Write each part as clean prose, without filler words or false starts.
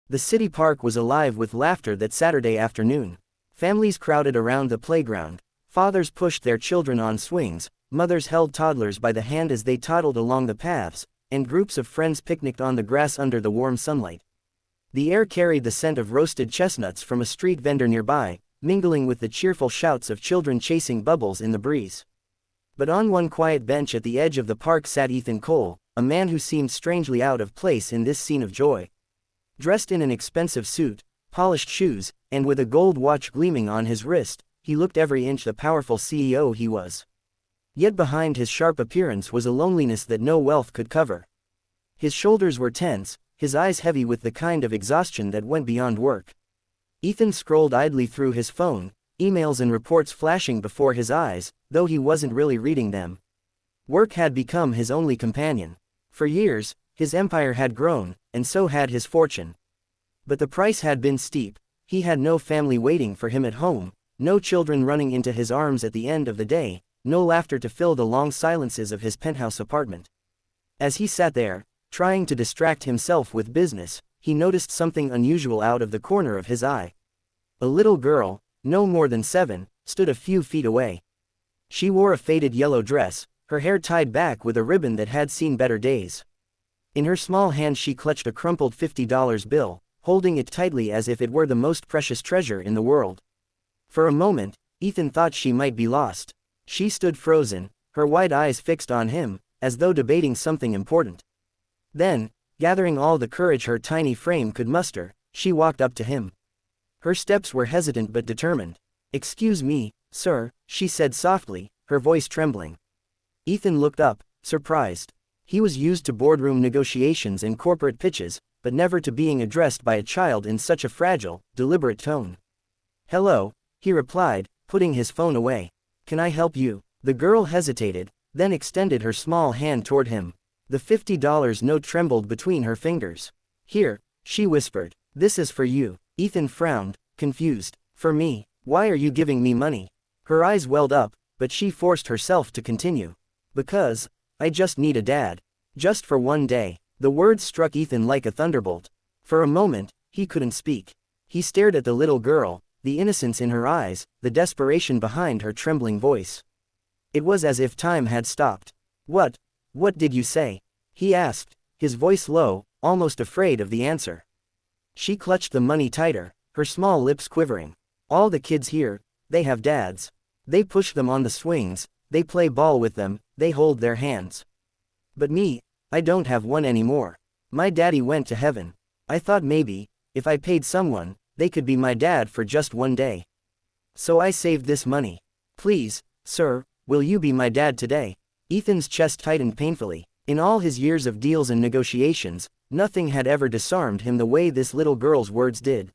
The city park was alive with laughter that Saturday afternoon. Families crowded around the playground. Fathers pushed their children on swings, mothers held toddlers by the hand as they toddled along the paths, and groups of friends picnicked on the grass under the warm sunlight. The air carried the scent of roasted chestnuts from a street vendor nearby, mingling with the cheerful shouts of children chasing bubbles in the breeze. But on one quiet bench at the edge of the park sat Ethan Cole, a man who seemed strangely out of place in this scene of joy. Dressed in an expensive suit, polished shoes, and with a gold watch gleaming on his wrist, he looked every inch the powerful CEO he was. Yet behind his sharp appearance was a loneliness that no wealth could cover. His shoulders were tense, his eyes heavy with the kind of exhaustion that went beyond work. Ethan scrolled idly through his phone, emails and reports flashing before his eyes, though he wasn't really reading them. Work had become his only companion. For years, his empire had grown, and so had his fortune. But the price had been steep. He had no family waiting for him at home, no children running into his arms at the end of the day, no laughter to fill the long silences of his penthouse apartment. As he sat there, trying to distract himself with business, he noticed something unusual out of the corner of his eye. A little girl, no more than 7, stood a few feet away. She wore a faded yellow dress, her hair tied back with a ribbon that had seen better days. In her small hand she clutched a crumpled $50 bill, holding it tightly as if it were the most precious treasure in the world. For a moment, Ethan thought she might be lost. She stood frozen, her wide eyes fixed on him, as though debating something important. Then, gathering all the courage her tiny frame could muster, she walked up to him. Her steps were hesitant but determined. "Excuse me, sir," she said softly, her voice trembling. Ethan looked up, surprised. He was used to boardroom negotiations and corporate pitches, but never to being addressed by a child in such a fragile, deliberate tone. "Hello," he replied, putting his phone away. "Can I help you?" The girl hesitated, then extended her small hand toward him. The $50 note trembled between her fingers. "Here," she whispered. "This is for you." Ethan frowned, confused. "For me? Why are you giving me money?" Her eyes welled up, but she forced herself to continue. "Because I just need a dad. Just for one day." The words struck Ethan like a thunderbolt. For a moment, he couldn't speak. He stared at the little girl, the innocence in her eyes, the desperation behind her trembling voice. It was as if time had stopped. What did you say?" he asked, his voice low, almost afraid of the answer. She clutched the money tighter, her small lips quivering. "All the kids here, they have dads. They push them on the swings, they play ball with them, they hold their hands. But me, I don't have one anymore. My daddy went to heaven. I thought maybe, if I paid someone, they could be my dad for just one day. So I saved this money. Please, sir, will you be my dad today?" Ethan's chest tightened painfully. In all his years of deals and negotiations, nothing had ever disarmed him the way this little girl's words did.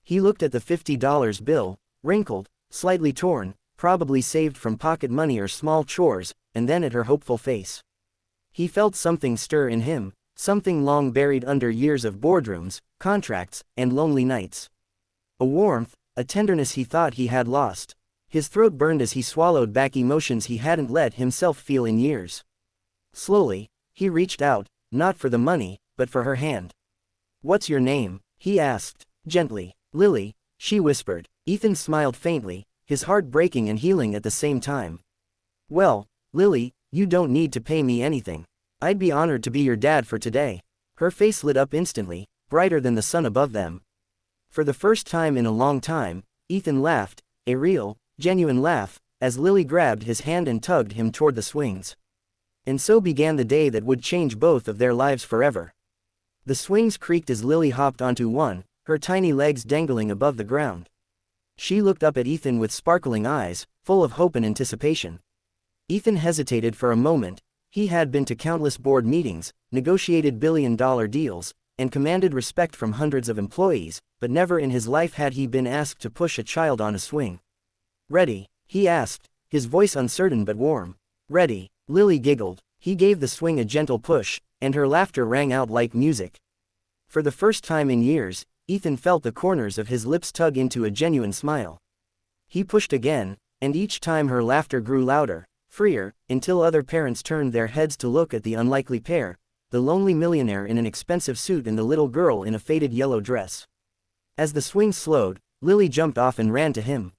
He looked at the $50 bill, wrinkled, slightly torn, probably saved from pocket money or small chores, and then at her hopeful face. He felt something stir in him, something long buried under years of boardrooms, contracts, and lonely nights. A warmth, a tenderness he thought he had lost. His throat burned as he swallowed back emotions he hadn't let himself feel in years. Slowly, he reached out, not for the money, but for her hand. "What's your name?" he asked, gently. "Lily," she whispered. Ethan smiled faintly, his heart breaking and healing at the same time. "Well, Lily, you don't need to pay me anything. I'd be honored to be your dad for today." Her face lit up instantly, brighter than the sun above them. For the first time in a long time, Ethan laughed, a real, genuine laugh, as Lily grabbed his hand and tugged him toward the swings. And so began the day that would change both of their lives forever. The swings creaked as Lily hopped onto one, her tiny legs dangling above the ground. She looked up at Ethan with sparkling eyes, full of hope and anticipation. Ethan hesitated for a moment. He had been to countless board meetings, negotiated billion-dollar deals, and commanded respect from hundreds of employees, but never in his life had he been asked to push a child on a swing. "Ready?" he asked, his voice uncertain but warm. "Ready," Lily giggled. He gave the swing a gentle push, and her laughter rang out like music. For the first time in years, Ethan felt the corners of his lips tug into a genuine smile. He pushed again, and each time her laughter grew louder, freer, until other parents turned their heads to look at the unlikely pair, the lonely millionaire in an expensive suit and the little girl in a faded yellow dress. As the swing slowed, Lily jumped off and ran to him.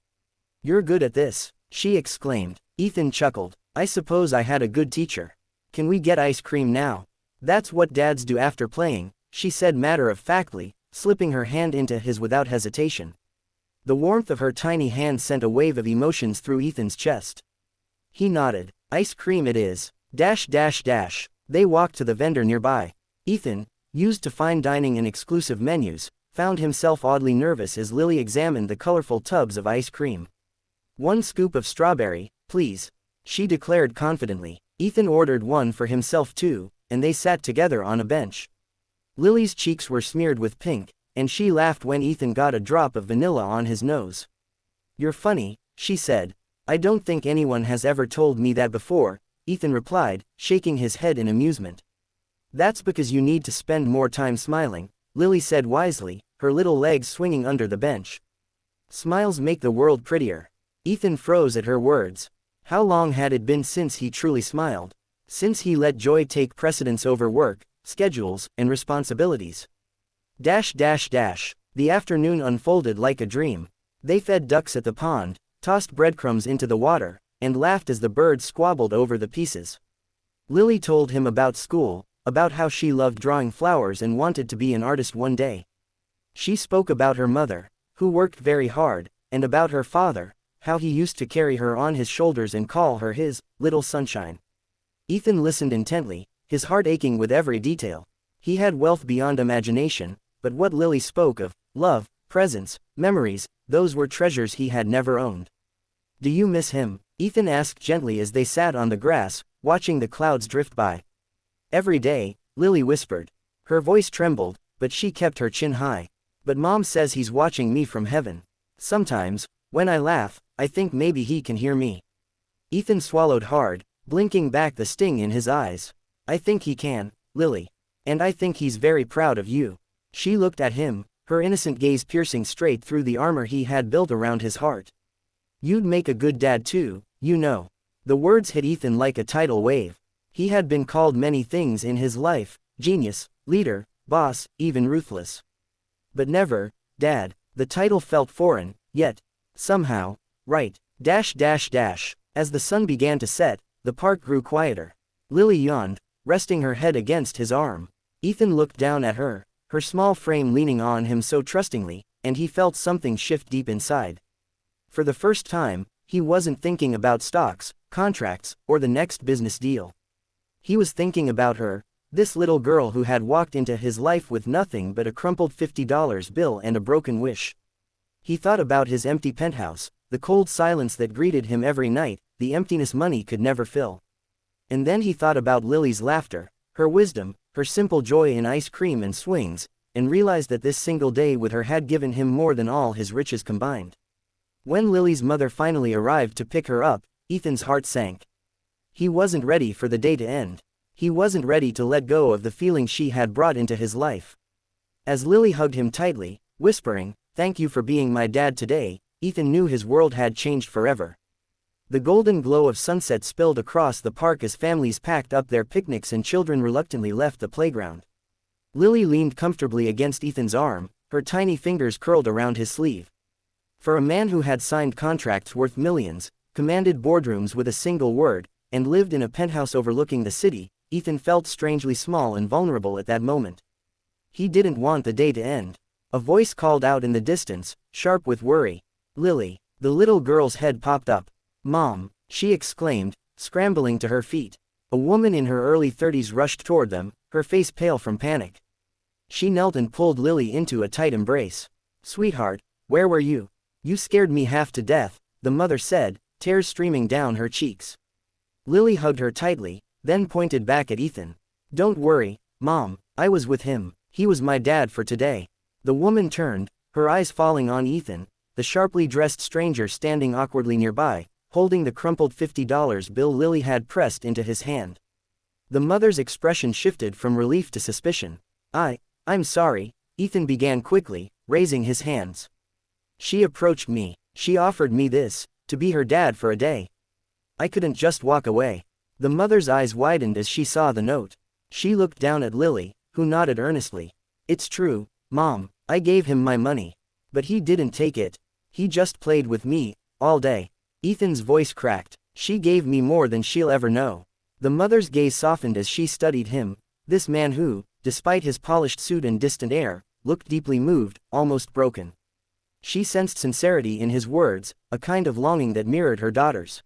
"You're good at this," she exclaimed. Ethan chuckled. "I suppose I had a good teacher. Can we get ice cream now?" "That's what dads do after playing," she said matter-of-factly, slipping her hand into his without hesitation. The warmth of her tiny hand sent a wave of emotions through Ethan's chest. He nodded. "Ice cream it is. Dash dash dash." They walked to the vendor nearby. Ethan, used to fine dining and exclusive menus, found himself oddly nervous as Lily examined the colorful tubs of ice cream. "1 scoop of strawberry, please," she declared confidently. Ethan ordered one for himself too, and they sat together on a bench. Lily's cheeks were smeared with pink, and she laughed when Ethan got a drop of vanilla on his nose. "You're funny," she said. "I don't think anyone has ever told me that before," Ethan replied, shaking his head in amusement. "That's because you need to spend more time smiling," Lily said wisely, her little legs swinging under the bench. "Smiles make the world prettier." Ethan froze at her words. How long had it been since he truly smiled? Since he let joy take precedence over work, schedules, and responsibilities. Dash dash dash. The afternoon unfolded like a dream. They fed ducks at the pond, tossed breadcrumbs into the water, and laughed as the birds squabbled over the pieces. Lily told him about school, about how she loved drawing flowers and wanted to be an artist one day. She spoke about her mother, who worked very hard, and about her father, how he used to carry her on his shoulders and call her his little sunshine. Ethan listened intently, his heart aching with every detail. He had wealth beyond imagination, but what Lily spoke of, love, presence, memories, those were treasures he had never owned. "Do you miss him?" Ethan asked gently as they sat on the grass, watching the clouds drift by. "Every day," Lily whispered. Her voice trembled, but she kept her chin high. "But Mom says he's watching me from heaven. Sometimes, when I laugh, I think maybe he can hear me." Ethan swallowed hard, blinking back the sting in his eyes. "I think he can, Lily. And I think he's very proud of you." She looked at him, her innocent gaze piercing straight through the armor he had built around his heart. "You'd make a good dad too, you know." The words hit Ethan like a tidal wave. He had been called many things in his life: genius, leader, boss, even ruthless. But never, dad. The title felt foreign, yet, somehow, right. Dash dash dash. As the sun began to set, the park grew quieter. Lily yawned, resting her head against his arm. Ethan looked down at her, her small frame leaning on him so trustingly, and he felt something shift deep inside. For the first time, he wasn't thinking about stocks, contracts, or the next business deal. He was thinking about her, this little girl who had walked into his life with nothing but a crumpled $50 bill and a broken wish. He thought about his empty penthouse, the cold silence that greeted him every night, the emptiness money could never fill. And then he thought about Lily's laughter, her wisdom, her simple joy in ice cream and swings, and realized that this single day with her had given him more than all his riches combined. When Lily's mother finally arrived to pick her up, Ethan's heart sank. He wasn't ready for the day to end. He wasn't ready to let go of the feeling she had brought into his life. As Lily hugged him tightly, whispering, "Thank you for being my dad today," Ethan knew his world had changed forever. The golden glow of sunset spilled across the park as families packed up their picnics and children reluctantly left the playground. Lily leaned comfortably against Ethan's arm, her tiny fingers curled around his sleeve. For a man who had signed contracts worth millions, commanded boardrooms with a single word, and lived in a penthouse overlooking the city, Ethan felt strangely small and vulnerable at that moment. He didn't want the day to end. A voice called out in the distance, sharp with worry. "Lily." The little girl's head popped up. "Mom," she exclaimed, scrambling to her feet. A woman in her early 30s rushed toward them, her face pale from panic. She knelt and pulled Lily into a tight embrace. "Sweetheart, where were you? You scared me half to death," the mother said, tears streaming down her cheeks. Lily hugged her tightly, then pointed back at Ethan. "Don't worry, Mom, I was with him. He was my dad for today." The woman turned, her eyes falling on Ethan, the sharply dressed stranger standing awkwardly nearby, holding the crumpled $50 bill Lily had pressed into his hand. The mother's expression shifted from relief to suspicion. I'm sorry," Ethan began quickly, raising his hands. "She approached me. She offered me this, to be her dad for a day. I couldn't just walk away." The mother's eyes widened as she saw the note. She looked down at Lily, who nodded earnestly. It's true, Mom, I gave him my money. But he didn't take it. He just played with me, all day. Ethan's voice cracked. She gave me more than she'll ever know. The mother's gaze softened as she studied him, this man who, despite his polished suit and distant air, looked deeply moved, almost broken. She sensed sincerity in his words, a kind of longing that mirrored her daughter's.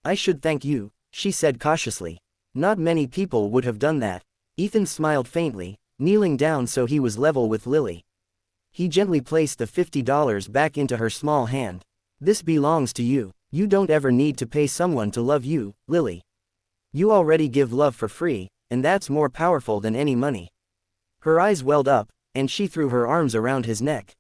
I should thank you, she said cautiously. Not many people would have done that. Ethan smiled faintly, kneeling down so he was level with Lily. He gently placed the $50 back into her small hand. This belongs to you. You don't ever need to pay someone to love you, Lily. You already give love for free, and that's more powerful than any money. Her eyes welled up, and she threw her arms around his neck.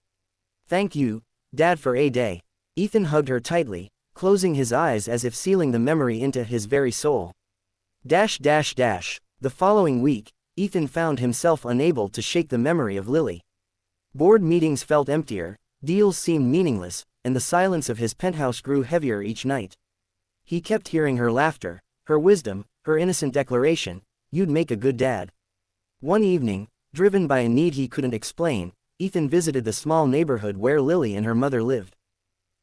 Thank you, Dad, for a day. Ethan hugged her tightly, closing his eyes as if sealing the memory into his very soul. The following week, Ethan found himself unable to shake the memory of Lily. Board meetings felt emptier, deals seemed meaningless, and the silence of his penthouse grew heavier each night. He kept hearing her laughter, her wisdom, her innocent declaration, "You'd make a good dad." One evening, driven by a need he couldn't explain, Ethan visited the small neighborhood where Lily and her mother lived.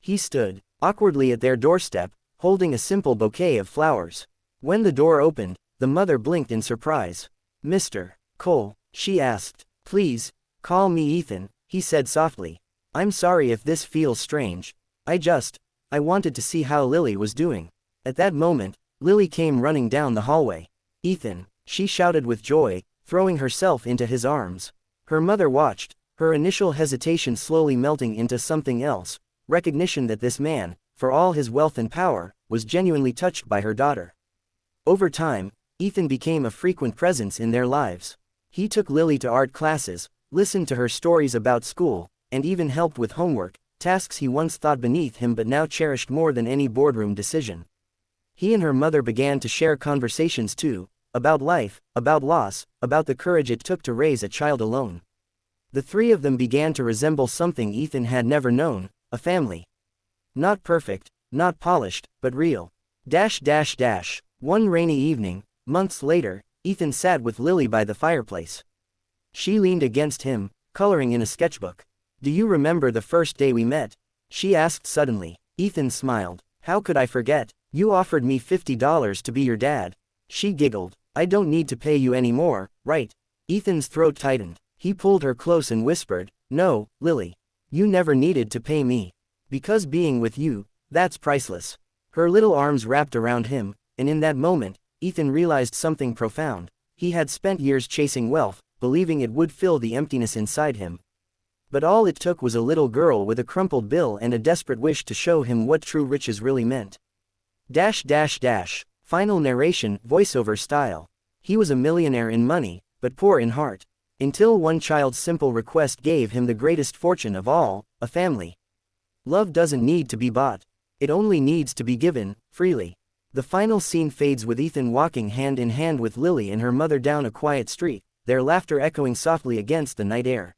He stood, awkwardly at their doorstep, holding a simple bouquet of flowers. When the door opened, the mother blinked in surprise. "Mr. Cole," she asked. "Please, call me Ethan," he said softly. "I'm sorry if this feels strange. I wanted to see how Lily was doing." At that moment, Lily came running down the hallway. "Ethan," she shouted with joy, throwing herself into his arms. Her mother watched, her initial hesitation slowly melting into something else, recognition that this man, for all his wealth and power, was genuinely touched by her daughter. Over time, Ethan became a frequent presence in their lives. He took Lily to art classes, listened to her stories about school, and even helped with homework, tasks he once thought beneath him but now cherished more than any boardroom decision. He and her mother began to share conversations too, about life, about loss, about the courage it took to raise a child alone. The three of them began to resemble something Ethan had never known, a family. Not perfect, not polished, but real. One rainy evening, months later, Ethan sat with Lily by the fireplace. She leaned against him, coloring in a sketchbook. "Do you remember the first day we met?" she asked suddenly. Ethan smiled. "How could I forget? You offered me $50 to be your dad." She giggled. "I don't need to pay you anymore, right?" Ethan's throat tightened. He pulled her close and whispered, "No, Lily. You never needed to pay me. Because being with you, that's priceless." Her little arms wrapped around him, and in that moment, Ethan realized something profound. He had spent years chasing wealth, believing it would fill the emptiness inside him. But all it took was a little girl with a crumpled bill and a desperate wish to show him what true riches really meant. Final narration, voiceover style. He was a millionaire in money, but poor in heart. Until one child's simple request gave him the greatest fortune of all, a family. Love doesn't need to be bought. It only needs to be given, freely. The final scene fades with Ethan walking hand in hand with Lily and her mother down a quiet street, their laughter echoing softly against the night air.